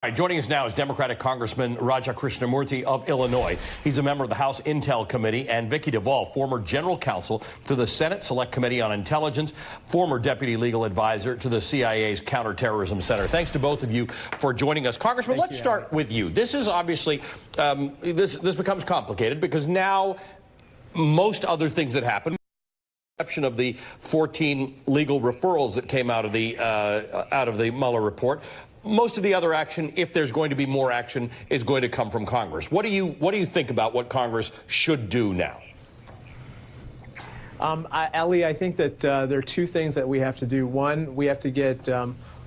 All right, joining us now is Democratic Congressman Krishnamoorthi of Illinois. He's a member of the House Intel Committee, and Vicky Duvall, former general counsel to the Senate Select Committee on Intelligence, former deputy legal advisor to the CIA's Counterterrorism Center. Thanks to both of you for joining us. Congressman, let's start with you. This is obviously, this becomes complicated because now most other things that happen, exception of the 14 legal referrals that came out of the Mueller report, most of the other action, if there's going to be more action, is going to come from Congress. What do you think about what Congress should do now? Ellie, I think that there are two things that we have to do. One, we have to get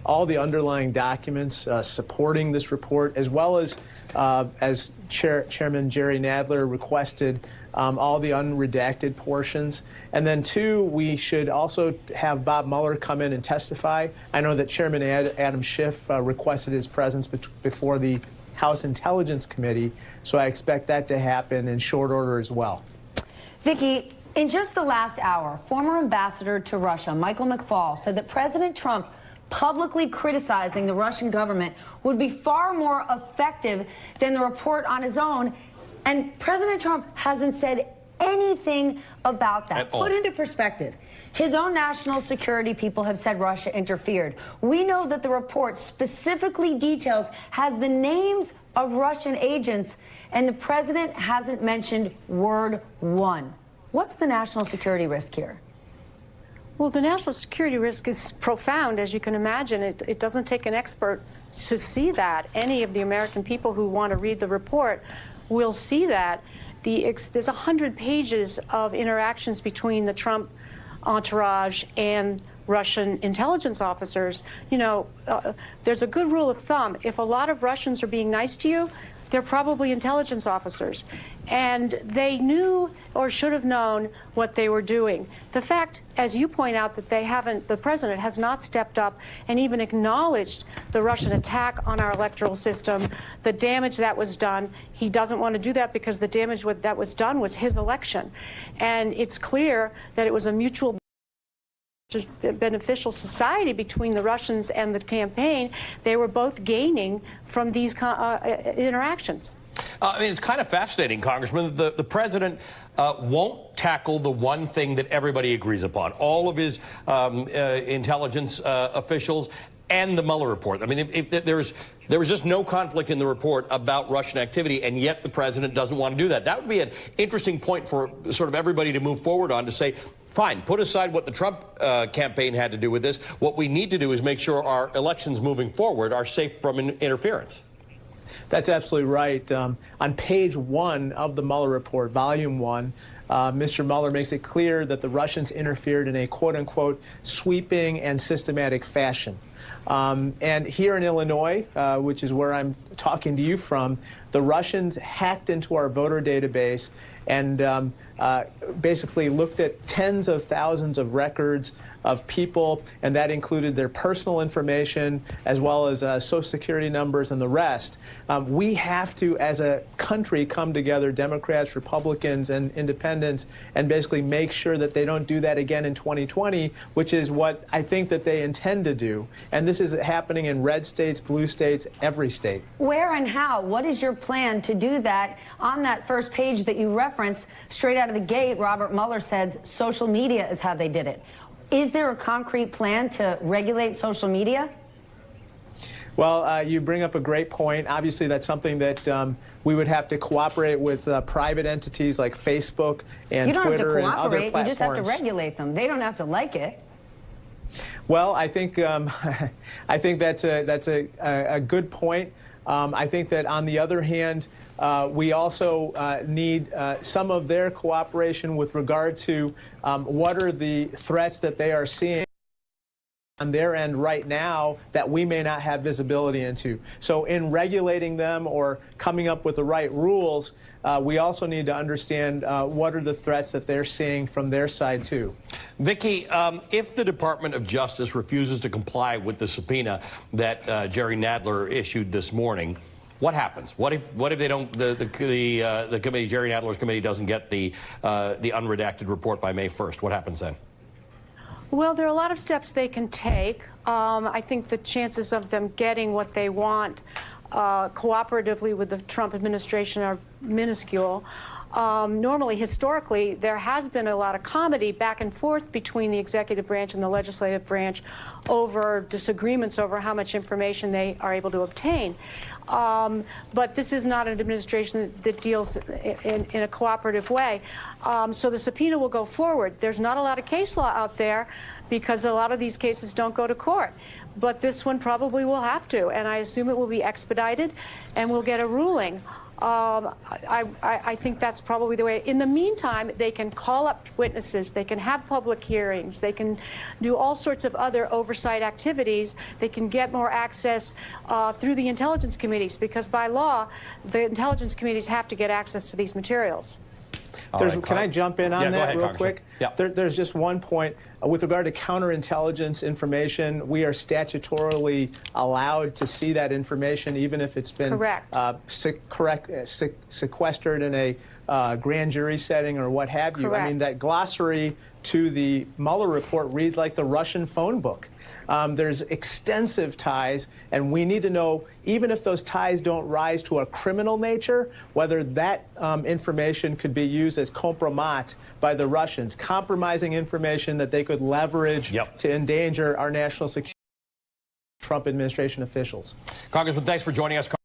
all the underlying documents supporting this report, as well as Chairman Jerry Nadler requested, all the unredacted portions. And then two, we should also have Bob Mueller come in and testify. I know that Chairman Adam Schiff requested his presence before the House Intelligence Committee, so I expect that to happen in short order as well. Vicki, in just the last hour, former ambassador to Russia, Michael McFaul, said that President Trump publicly criticizing the Russian government would be far more effective than the report on his own. And President Trump hasn't said anything about that. Put into perspective, his own national security people have said Russia interfered. We know that the report specifically has the names of Russian agents, and the president hasn't mentioned word one. What's the national security risk here? Well, the national security risk is profound, as you can imagine. It doesn't take an expert to see that. Any of the American people who want to read the report will see that. There's 100 pages of interactions between the Trump entourage and Russian intelligence officers. You know, there's a good rule of thumb. If a lot of Russians are being nice to you, they're probably intelligence officers. And they knew or should have known what they were doing. The fact, as you point out, that the president has not stepped up and even acknowledged the Russian attack on our electoral system, the damage that was done. He doesn't want to do that because the damage that was done was his election. And it's clear that it was a mutual beneficial society between the Russians and the campaign. They were both gaining from these interactions. I mean, it's kind of fascinating, Congressman. The president won't tackle the one thing that everybody agrees upon. All of his intelligence officials and the Mueller report. I mean, if there was just no conflict in the report about Russian activity, and yet the president doesn't want to do that. That would be an interesting point for sort of everybody to move forward on, to say, fine, put aside what the Trump campaign had to do with this. What we need to do is make sure our elections moving forward are safe from interference. That's absolutely right. On page 1 of the Mueller report, volume 1, Mr. Mueller makes it clear that the Russians interfered in a quote-unquote sweeping and systematic fashion. And here in Illinois, which is where I'm talking to you from, the Russians hacked into our voter database and basically looked at tens of thousands of records of people, and that included their personal information as well as Social Security numbers and the rest. We have to, as a country, come together, Democrats, Republicans, and independents, and basically make sure that they don't do that again in 2020, which is what I think that they intend to do. And this is happening in red states, blue states, every state. Where and how? What is your plan to do that? On that first page that you referenced, straight out of the gate, Robert Mueller says social media is how they did it. Is there a concrete plan to regulate social media? Well, you bring up a great point. Obviously, that's something that we would have to cooperate with private entities like Facebook and Twitter and other platforms. You just have to regulate them. They don't have to like it. Well, I think that's a good point. I think that on the other hand, we also need some of their cooperation with regard to what are the threats that they are seeing on their end right now that we may not have visibility into. So in regulating them or coming up with the right rules, we also need to understand what are the threats that they're seeing from their side too. Vicki, if the Department of Justice refuses to comply with the subpoena that Jerry Nadler issued this morning, what happens? What if they don't? The committee, Jerry Nadler's committee, doesn't get the unredacted report by May 1st? What happens then? Well, there are a lot of steps they can take. I think the chances of them getting what they want cooperatively with the Trump administration are minuscule. Normally, historically, there has been a lot of comedy back and forth between the executive branch and the legislative branch over disagreements over how much information they are able to obtain. But this is not an administration that deals in a cooperative way. So the subpoena will go forward. There's not a lot of case law out there because a lot of these cases don't go to court. But this one probably will have to, and I assume it will be expedited and we'll get a ruling. I think that's probably the way. In the meantime, they can call up witnesses, they can have public hearings, they can do all sorts of other oversight activities, they can get more access through the intelligence committees, because by law, the intelligence committees have to get access to these materials. Can I jump in on that real quick? Yeah. There's just one point. With regard to counterintelligence information, we are statutorily allowed to see that information, even if it's been sequestered in a grand jury setting or what have you. Correct. I mean, that glossary to the Mueller report reads like the Russian phone book. There's extensive ties, and we need to know, even if those ties don't rise to a criminal nature, whether that information could be used as compromat by the Russians, compromising information that they could leverage to endanger our national security. Trump administration officials. Congressman, thanks for joining us.